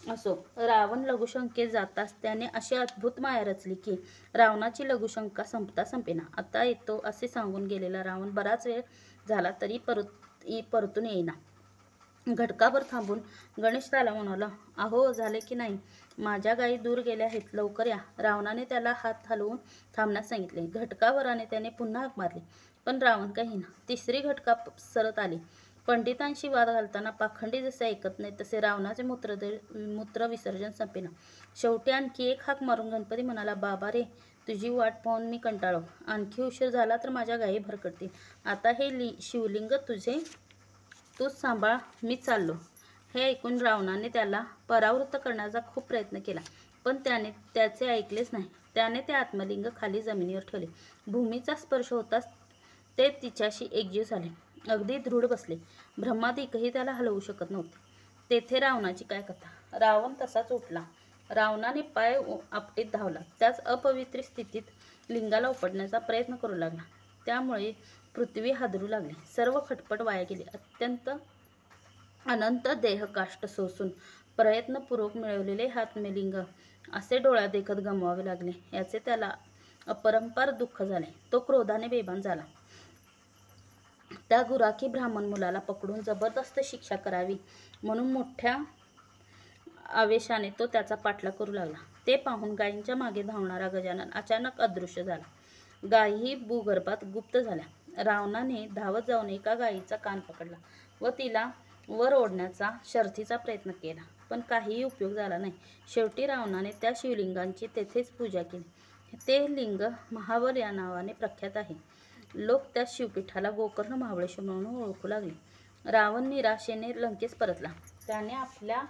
Speaker 1: असो, रावण लघुशंकेत जाताच त्याने अशी अद्भुत माया रचली की रावणाची लघुशंका संपता संपेना. आता येतो असे सांगून गेलेला रावण बराच वेळ झाला तरी परतून येईना. घटकाभर थांबून गणेश त्याला म्हणाला, अहो झाले की नाही, माझ्या गायी दूर गेल्या आहेत, लवकर या. रावणाने त्याला हात हलवून थांबण्यास सांगितले. घटकाभराने त्याने पुन्हा हाक मारली, पण रावण काही ना. तिसरी घटका सरत आली. पंडितांशी वाद घालताना पाखंडी जसे ऐकत नाही तसे रावणाचे मूत्र विसर्जन संपेना. शेवटी आणखी एक हाक मारून गणपती म्हणाला, बाबा रे, तुझी वाट पाहून मी कंटाळलो. आणखी उशीर झाला तर माझ्या गायी भरकटतील. आता हे शिवलिंग तूच सांभाळ, मी चाललो. हे ऐकून रावणाने त्याला परावृत्त करण्याचा खूप प्रयत्न केला, पण त्याने त्याचे ऐकलेच नाही. त्याने ते आत्मलिंग खाली जमिनीवर ठेवले. भूमीचा स्पर्श होताच ते तिच्याशी एकजीव झाले, अगदी दृढ बसले. ब्रह्मादिकही त्याला हलवू शकत नव्हते. तेथे रावणाची काय कथा. रावण तसाच उठला. रावणाने पाय आपटीत धावला. त्याच अपवित्र स्थितीत लिंगाला उपटण्याचा प्रयत्न करू लागला. त्यामुळे पृथ्वी हादरू लागली. सर्व खटपट वाया गेली. अनंत देहकाष्ठ सोसून प्रयत्नपूर्वक मिळवलेले आत्मलिंग असे डोळ्यादेखत गमवावे लागले. याचे त्याला अपरंपार दुःख झाले. तो क्रोधाने बेभान झाला. त्या गुराखी ब्राह्मण मुलाला पकडून जबरदस्त शिक्षा करावी म्हणून मोठ्या आवेशाने तो त्याचा पाठलाग करू लागला. ते पाहून गायींच्या मागे धावणारा गजानन अचानक अदृश्य झाला. गायीही भूगर्भात गुप्त झाल्या. रावणाने धावत जाऊन एका गायीचा कान पकडला व तिला वर ओढण्याचा शर्थीचा प्रयत्न केला, पण काहीही उपयोग झाला नाही. शेवटी रावणाने त्या शिवलिंगाची तेथेच पूजा केली. ते लिंग महाबल या नावाने प्रख्यात आहे. लोक त्या शिवपीठाला गोकर्ण महाबळेश्वर म्हणून ओळखू लागले. रावण निराशेने लंकेस परतला. त्याने आपल्या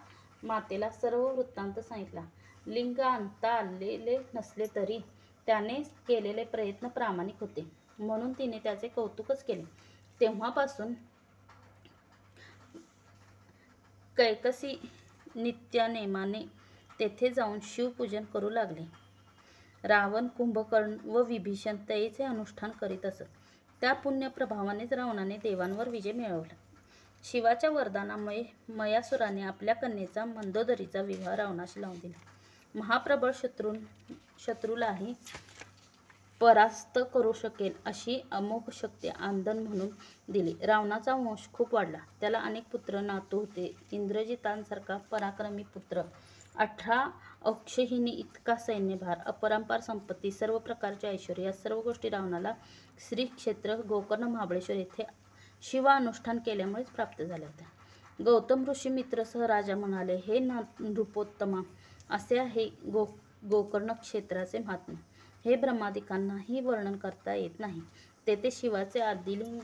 Speaker 1: मातेला सर्व वृत्तांत सांगितला. लिंग आणता आलेले नसले तरी त्याने केलेले प्रयत्न प्रामाणिक होते म्हणून तिने त्याचे कौतुकच केले. तेव्हापासून कैकसी नित्यनेमाने तेथे जाऊन शिवपूजन करू लागले. रावण, कुंभकर्ण व विभीषण तयेचे अनुष्ठान करीत असत. त्या पुण्यप्रभावानेच रावणाने देवांवर विजय मिळवला. शिवाच्या वरदानामुळे मयासुराने आपल्या कन्येचा मंदोदरीचा विवाह रावणाशी लावून दिला. महाप्रबळ शत्रूलाही परास्त करू शकेल अशी अमोघ शक्ती आंदण म्हणून दिली. रावणाचा वंश खूप वाढला. त्याला अनेक पुत्र नातू होते. इंद्रजितांसारखा पराक्रमी पुत्र, 18 अक्षहिणी इतका सैन्यभार, अपरंपार संपत्ती, सर्व प्रकारचे ऐश्वर्य, या सर्व गोष्टी रावणाला श्रीक्षेत्र गोकर्ण महाबळेश्वर येथे शिवानुष्ठान केल्यामुळेच प्राप्त झाल्या होत्या. गौतम ऋषी मित्रसह राजा म्हणाले, हे नृपोत्तमा, असे आहे गोकर्ण क्षेत्राचे महात्म्य. हे ब्रह्मादिकांनाही वर्णन करता येत नाही. तेथे शिवाचे आदिलिंग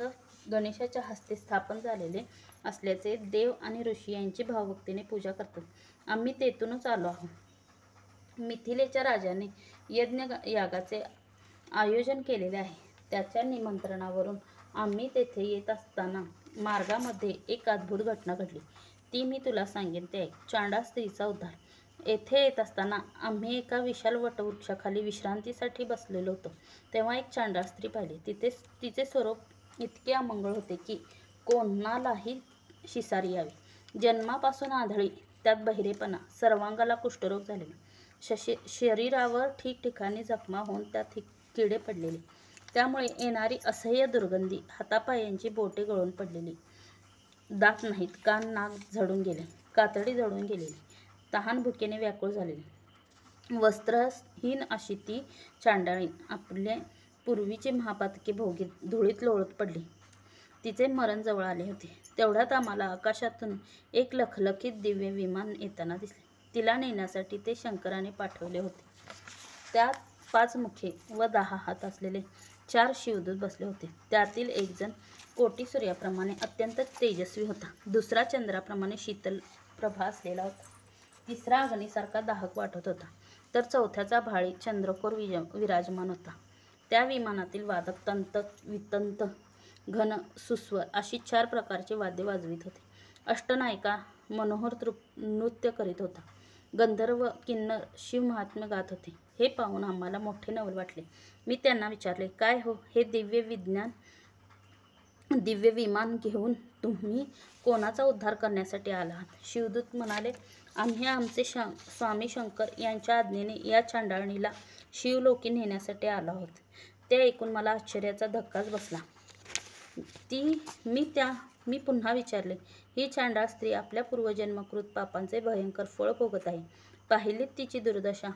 Speaker 1: गणेशाच्या हस्ते स्थापन झालेले असल्याचे देव आणि ऋषी यांची भावभक्तीने पूजा करतात. आम्ही तेथूनच आलो आहोत. मिथिलेच्या राजाने यज्ञ यागाचे आयोजन केलेले आहे. त्याच्या निमंत्रणावरून आम्ही तेथे येत असताना मार्गामध्ये एक अद्भुत घटना घडली. ती मी तुला सांगेन ते ऐक. चांडाळ स्त्रीचा उद्धार. येथे येत असताना आम्ही एका विशाल वटवृक्षाखाली विश्रांतीसाठी बसलेलो होतो. तेव्हा एक चांडाळ स्त्री पाहिली. तिचे स्वरूप इतके अमंगळ होते की कोणालाही शिसारी यावी. जन्मापासून आंधळी, त्यात बहिरेपणा, सर्वांगाला कुष्ठरोग झालेला, शरीरावर ठिकठिकाणी जखमा होऊन त्यात किडे पडलेले, त्यामुळे येणारी असह्य दुर्गंधी, हातापायांची बोटे गळून पडलेली, दात नाहीत, कान नाक झडून गेले, कातडी जळून गेलेली, तहान भुकेने व्याकुळ झालेली, वस्त्रहीन अशी ती चांडाळीन आपले पूर्वीचे महापातके भोगीत धुळीत लोळत पडली. तिचे मरण जवळ आले होते. तेवढ्यात आम्हाला आकाशातून एक लखलखीत दिव्य विमान येताना दिसले. तिला नेण्यासाठी ते शंकराने पाठवले होते. त्यात 5 मुखे व 10 हात असलेले 4 शिवदूत बसले होते. त्यातील एक जण कोटी सूर्याप्रमाणे अत्यंत तेजस्वी होता, दुसरा चंद्राप्रमाणे शीतल प्रभा असलेला होता, तिसरा अग्नीसारखा दाहक वाटत होता, तर चौथ्याचा भाळी चंद्रकोर विराजमान होता. त्या विमानातील वादक तंत, वितंत, घन, सुस्वर अशी 4 प्रकारचे वाद्य वाजवित होते. अष्टनायिका मनोहर नृत्य करीत होता. गंधर्व, किन्नर शिवमहात्म्य गात होते. हे पाहून आम्हाला मोठे नवल वाटले. मी त्यांना विचारले, काय हो, हे दिव्य विमान घेऊन तुम्ही कोणाचा उद्धार करण्यासाठी आलात? शिवदूत म्हणाले, आम्ही आमचे स्वामी शंकर यांच्या आज्ञेने या चांडाळणीला शिवलोकी नेण्यासाठी आलो आहोत. ते ऐकून मला आश्चर्याचा धक्काच बसला. मी पुन्हा विचारले, ही चांडाळ स्त्री आपल्या पूर्वजन्मकृत पापांचे भयंकर फळ भोगत आहे. पाहिलीत तिची दुर्दशा.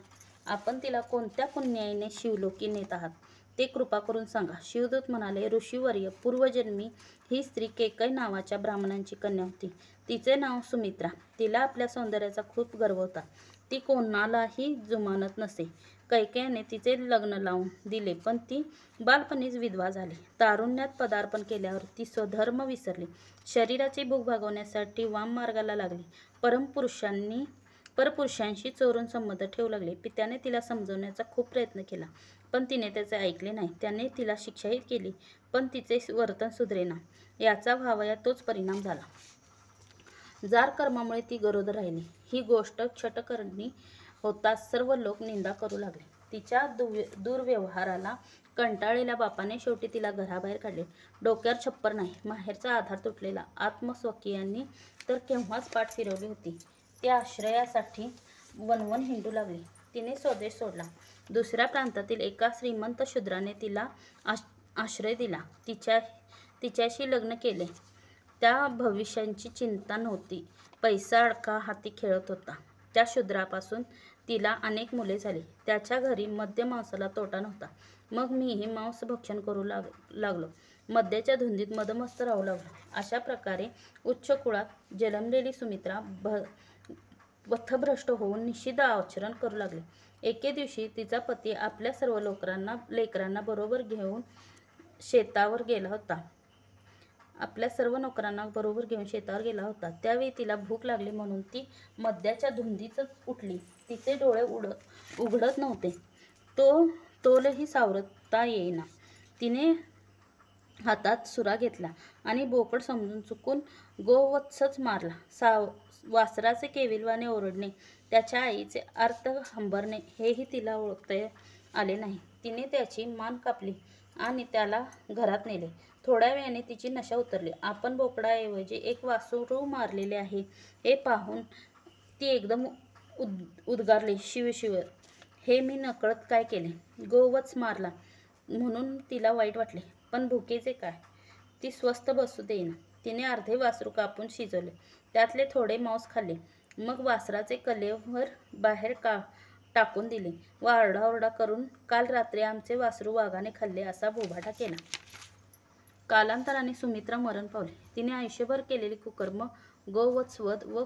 Speaker 1: आपण तिला कोणत्या पुण्याईने शिवलोकी नेत आहात ते कृपा करून सांगा. शिवदूत म्हणाले, ऋषीवर्य, पूर्वजन्मी ही स्त्री केकय नावाच्या ब्राह्मणांची कन्या होती. तिचे नाव सुमित्रा. तिला आपल्या सौंदर्याचा खूप गर्व होता. ती कोणालाही जुमानत नसे. कैकेयीने तिचे लग्न लावून दिले, पण ती बालपणीच विधवा झाली. तारुण्यात पदार्पण केल्यावर ती स्वधर्म विसरली. शरीराची भूक भागवण्यासाठी वाममार्गाला लागली. परपुरुषांशी चोरून संबंध ठेवू लागली. पित्याने तिला समजवण्याचा खूप प्रयत्न केला, पण तिने त्याचे ऐकले नाही. त्याने तिला शिक्षाही केली, पण तिचे वर्तन सुधरेना. याचा व्हावया तोच परिणाम झाला. जार कर्मामुळे ती गरोदर राहिली. ही गोष्ट क्षटकरणी होताच सर्व लोक निंदा करू लागले. तिच्या दुर्व्यवहाराला कंटाळलेल्या बापाने शेवटी तिला घराबाहेर काढले. डोक्यावर छप्पर नाही, माहेरचा आधार तुटलेला आत्मस्वकीयांनी तर केव्हाच पाठ फिरवली होती. ती आश्रयासाठी वणवण हिंडू लागली. तिने स्वदेश सोडला. दुसऱ्या प्रांतातील एका श्रीमंत शूद्राने तिला आश्रय दिला. तिच्याशी लग्न केले. त्या भविष्याची चिंता नव्हती. पैसा अडका हाती खेळत होता. त्या शूद्रापासून तिला अनेक मुले झाली. त्याच्या घरी मद्य मांसाला तोटा नव्हता. मग मीही मांस भक्षण करू लागलो. मद्याच्या धुंदीत मदमस्त राहू लागलो. अशा प्रकारे उच्च कुळात जन्मलेली सुमित्रा पथभ्रष्ट होऊन निषिद्ध आचरण करू लागली. एके दिवशी तिचा पती आपल्या सर्व लेकरांना बरोबर घेऊन शेतावर गेला होता. त्यावेळी तिला भूक लागली म्हणून ती मद्याच्या धुंदीतच उठली. तिचे डोळे उघडत नव्हते. तोलही सावरता येईना. तिने हातात सुरा घेतला आणि बोकड समजून चुकून गोवत्सच मारला. वासराचे केविलवाणे ओरडणे, त्याच्या आईचे आर्त हंबरणे हेही तिला ओळखता आले नाही. तिने त्याची मान कापली आणि त्याला घरात नेले. थोड्या वेळाने तिची नशा उतरली. आपण बोकडाऐवजी एक वासरू मारलेले आहे हे पाहून ती एकदम उद्गारली, शिव शिव, हे मी नकळत काय केले? गोवत्स मारला म्हणून तिला वाईट वाटले, पण भुकेचे काय? ती स्वस्थ बसू देईना. तिने अर्धे वासरू कापून शिजवले. त्यातले थोडे मांस खाल्ले. मग वासराचे कलेवर बाहेर टाकून दिले व आरडाओरडा करून काल रात्री आमचे वासरू वाघाने खाल्ले असा बोभाटा केला. कालांतराने सुमित्रा मरण पावली. तिने आयुष्यभर केलेली कुकर्म, गोवत्सवध व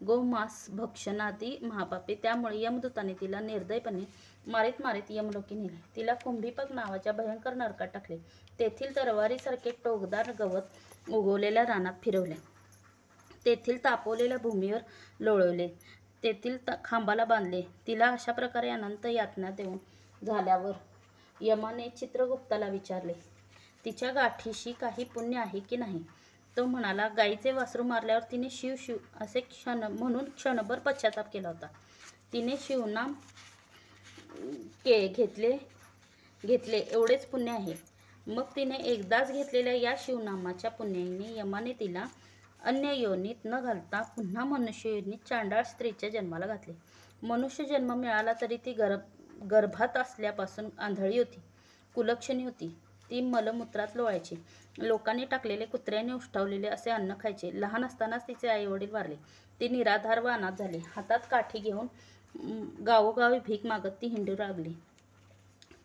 Speaker 1: गोमांस भक्षणादी महापापे, त्यामुळे यमदूताने तिला निर्दयपणे मारीत मारीत यमलोकी नेले. तिला कुंभीपक नावाच्या भयंकर नरकात टाकले. तेथील तरवारीसारखे टोकदार गवत उगवलेल्या रानात फिरवले. तेथील तापवलेल्या भूमीवर लोळवले. तेथील खांबाला बांधले. तिला अशा प्रकारे अनंत यातना देऊन झाल्यावर यमाने चित्रगुप्ताला विचारले, तिच्या गाठीशी काही पुण्य आहे की नाही? तो म्हणाला, गाईचे वासरू मारल्यावर तिने शिव शिव असे म्हणून क्षणभर पश्चाताप केला होता. तिने शिवनाम घेतले एवढेच पुण्य आहे. मग तिने एकदाच घेतलेल्या या शिवनामाच्या पुण्याईने यमाने तिला अन्य योनीत न घालता पुन्हा मनुष्य योनीत चांडाळ स्त्रीच्या जन्माला घातले. मनुष्य जन्म मिळाला तरी ती गर्भात असल्यापासून आंधळी होती, कुलक्षणी होती. ती मलमूत्रात लोळायची. लोकांनी टाकलेले, कुत्र्याने उष्टावलेले असे अन्न खायचे. लहान असतानाच तिचे आईवडील वारले. ती निराधार व अनाथ झाली. हातात काठी घेऊन गावोगावी भीक मागत ती हिंडू लागली.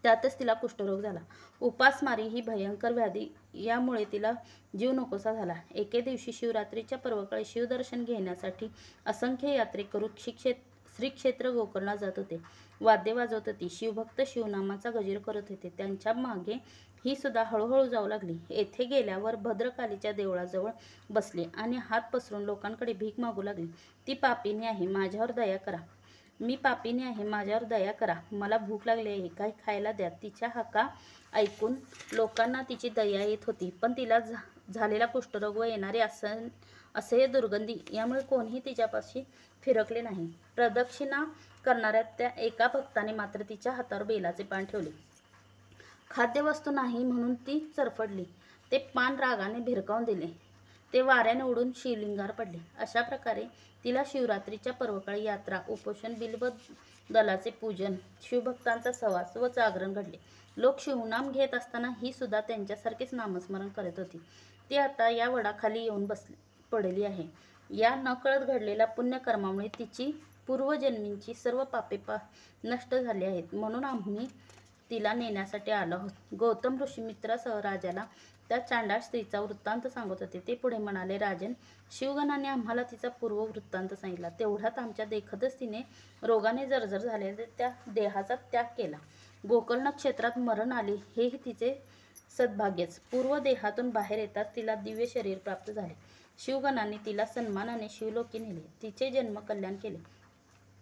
Speaker 1: त्यातच तिला कुष्ठरोग झाला. उपासमारी ही भयंकर व्याधी, यामुळे तिला जीव नकोसा झाला. एके दिवशी शिवरात्रीच्या पर्वकाळी शिवदर्शन घेण्यासाठी असंख्य यात्रेकरू श्री क्षेत्र गोकर्णात जात होते. वाद्य वाजवत होती. शिवभक्त शिवनामाचा गजर करत होते. त्यांच्या मागे ही सुद्धा हळूहळू जाऊ लागली. येथे गेल्यावर भद्रकालीच्या देवळाजवळ बसली आणि हात पसरून लोकांकडे भीक मागू लागली. ती पापिनी आहे, माझ्यावर दया करा. मी पापिनी आहे, माझ्यावर दया करा. मला भूक लागली आहे, काही खायला द्या. तिच्या हाका ऐकून लोकांना तिची दया येत होती, पण तिला झालेला कुष्ठरोग व येणारी असह्य दुर्गंधी यामुळे कोणीही तिच्यापाशी फिरकले नाही. प्रदक्षिणा करणाऱ्या त्या एका भक्ताने मात्र तिच्या हातावर बेलाचे पान ठेवले. खाद्यवस्तू नाही म्हणून ती चरफडली. ते पान रागाने भिरकावून दिले. ते वाऱ्याने उडून शिवलिंगावर पडले. अशा प्रकारे तिला शिवरात्रीच्या पर्वकाळी यात्रा, उपोषण, बिल्व दलाचे पूजन, शिवभक्तांचा सहवास व जागरण घडले. लोक शिवनाम घेत असताना ही सुद्धा त्यांच्यासारखेच नामस्मरण करत होती. ती आता या वडाखाली येऊन पडली आहे. या नकळत घडलेल्या पुण्यकर्मामुळे तिची पूर्वजन्मींची सर्व पापे नष्ट झाली आहेत, म्हणून आम्ही तिला नेण्यासाठी आलो आहोत. गौतम ऋषी मित्रासह राजाला त्या चांडाळ स्त्रीचा वृत्तांत सांगत होते. ते पुढे म्हणाले, राजन, शिवगणाने आम्हाला तिचा पूर्व वृत्तांत सांगितला. तेवढ्यात आमच्या देखतच तिने रोगाने जर्जर झालेल्या त्या देहाचा त्याग केला. गोकर्ण क्षेत्रात मरण आले हेही तिचे सद्भाग्यच. पूर्व देहातून बाहेर येताच तिला दिव्य शरीर प्राप्त झाले. शिवगणाने तिला सन्मानाने शिवलोकी नेले, तिचे जन्म कल्याण केले.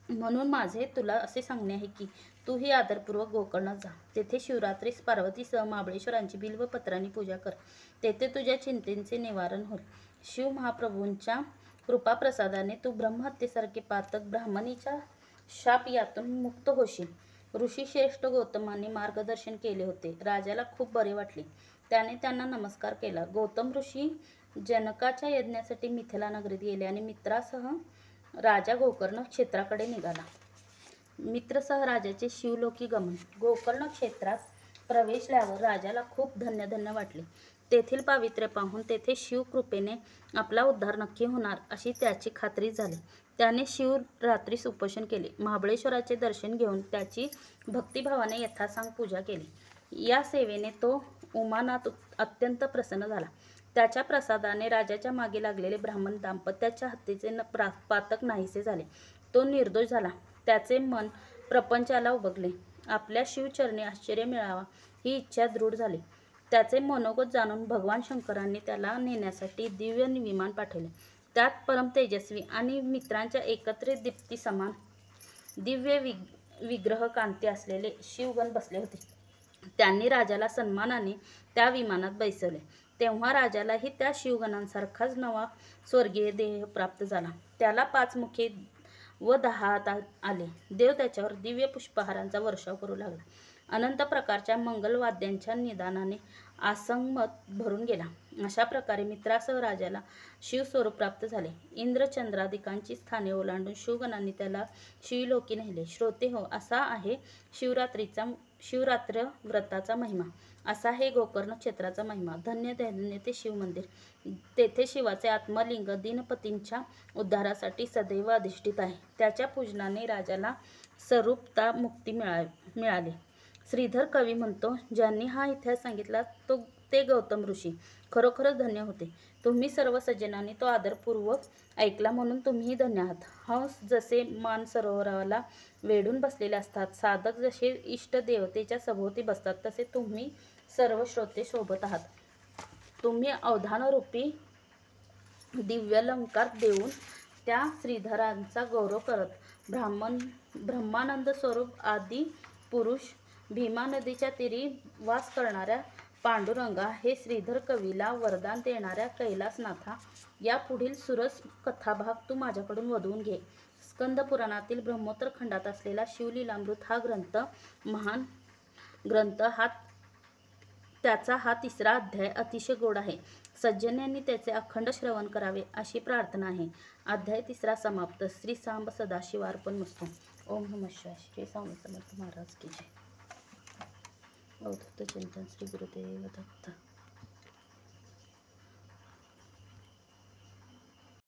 Speaker 1: म्हणून माझे तुला असे सांगणे आहे की तूही आदरपूर्वक गोकर्णात जा. तेथे शिवरात्रीस पार्वतीसह महाबळेश्वरांची बिल्वपत्रांनी पूजा कर. तेथे तुझ्या चिंतेचे निवारण होईल. शिव महाप्रभूंच्या कृपाप्रसादाने तू ब्रह्महत्येसारखे पातक ब्राह्मणीच्या शाप यातून मुक्त होशील. ऋषीश्रेष्ठ गौतमाने मार्गदर्शन केले होते. राजाला खूप बरे वाटले. त्याने त्यांना नमस्कार केला. गौतम ऋषी जनकाच्या यज्ञासाठी मिथिला नगरीत गेले आणि मित्रासह राजा गोकर्ण क्षेत्राकडे निघाला. मित्रसह राजाचे शिवलोकी गमन. गोकर्ण क्षेत्रात प्रवेशल्यावर राजाला खूप धन्य वाटले. तेथील पावित्र्य पाहून तेथे शिवकृपेने आपला उद्धार नक्की होणार अशी त्याची खात्री झाली. त्याने शिवरात्रीस उपोषण केले. महाबळेश्वराचे दर्शन घेऊन त्याची भक्तिभावाने यथासांग पूजा केली. या सेवेने तो उमानाथ अत्यंत प्रसन्न झाला. त्याच्या प्रसादाने राजाच्या मागे लागलेले ब्राह्मण दाम्पत्याच्या हत्येचे पातक नाहीसे झाले. तो निर्दोष झाला. त्याचे मन प्रपंचाला उबगले. आपल्या शिवचरणी आश्चर्य मिळावा ही इच्छा दृढ झाली. त्याचे मनोगत जाणून भगवान शंकरांनी त्याला नेण्यासाठी दिव्य विमान पाठवले. त्यात परम तेजस्वी आणि मित्रांच्या एकत्रित दीप्ती समान दिव्य विग्रह कांती असलेले शिवगण बसले होते. त्यांनी राजाला सन्मानाने त्या विमानात बैसवले. तेव्हा राजालाही त्या शिवगणांसारखाच नवा स्वर्गीय देह प्राप्त झाला. त्याला 5 मुखे व 10 हात आले. देव त्याच्यावर दिव्य पुष्पहारांचा वर्षाव करू लागला. अनंत प्रकारच्या मंगलवाद्यांच्या निदानाने आसमंत भरून गेला. अशा प्रकारे मित्रासह राजाला शिवस्वरूप प्राप्त झाले. इंद्रचंद्रादिकांची स्थाने ओलांडून शिवगणांनी त्याला शिवलोकी नेले. श्रोते हो, असा आहे शिवरात्र व्रताचा महिमा. असा आहे गोकर्ण क्षेत्राचा महिमा. धन्य धन्य ते शिव मंदिर. तेथे शिवाचे आत्मलिंग दीनपतींच्या उद्धारासाठी सदैव अधिष्ठित आहे. त्याच्या पूजनाने राजाला स्वरूपता मुक्ती मिळाली. श्रीधर कवी म्हणतो, ज्यांनी हा इतिहास सांगितला ते गौतम ऋषी खरोखरच धन्य होते. तुम्ही सर्व सज्जनांनी तो आदरपूर्वक ऐकला म्हणून तुम्हीही धन्य आहात. हंस जसे मानसरोवराला वेढून बसलेले असतात, साधक जसे इष्ट देवतेच्या सभोवती बसतात, तसे तुम्ही सर्व श्रोते शोभत आहात. तुम्ही अवधानरूपी दिव्यालंकार देऊन त्या श्रीधरांचा गौरव करत ब्रह्मानंद स्वरूप आदी पुरुष भीमा नदीच्या तीरी वास करणाऱ्या पांडुरंगा, हे श्रीधर कवीला वरदान देणाऱ्या कैलासनाथा, या पुढील सुरस कथाभाग तू माझ्याकडून वधवून घे. स्कंद पुराणातील ब्रह्मोत्तर खंडात असलेला शिवलीलामृत हा महान ग्रंथ त्याचा हा 3रा अध्याय अतिशय गोड आहे. सज्जनांनी त्याचे अखंड श्रवण करावे अशी प्रार्थना आहे. अध्याय 3रा समाप्त. श्री सांब सदाशिवार्पणमस्तु. ओम नमः शिवाय. श्री स्वामी समर्थ महाराज की जय. अवधूत चिंतन श्री गुरुदेव दत्त.